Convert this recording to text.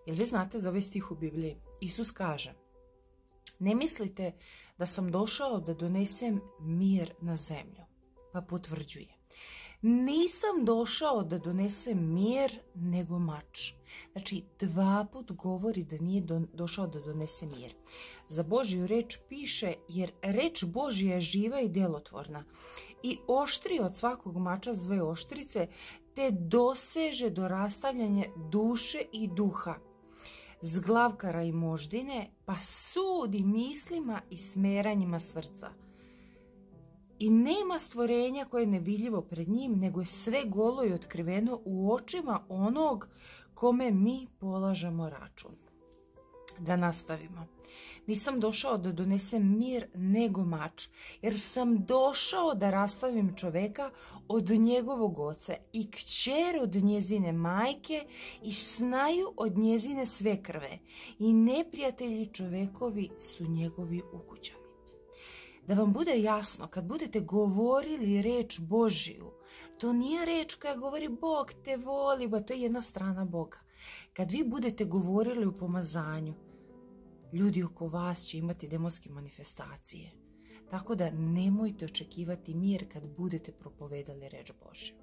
Jel vi znate za ovaj stih u Bibliji? Isus kaže: ne mislite da sam došao da donesem mir na zemlju. Pa potvrđuje: nisam došao da donesem mir, nego mač. Znači, 2 put govori da nije došao da donese mir. Za Božju reč piše: jer reč Božja je živa i djelotvorna i oštrija od svakog mača s 2 oštrice, te doseže do rastavljanja duše i duha, zglavkara i moždine, pa sudi mislima i smeranjima srca. I nema stvorenja koje je nevidljivo pred njim, nego je sve golo i otkriveno u očima onog kome mi polažemo račun. Da nastavimo. Nisam došao da donesem mir, nego mač, jer sam došao da rastavim čoveka od njegovog oca i kćer od njezine majke i snaju od njezine svekrve, i neprijatelji čovekovi su njegovi ukućani. Da vam bude jasno, kad budete govorili reč Božiju, to nije reč koja govori Bog te voli, ba to je jedna strana Boga. Kad vi budete govorili u pomazanju, ljudi oko vas će imati demonske manifestacije. Tako da nemojte očekivati mir kad budete propovedali reč Božju.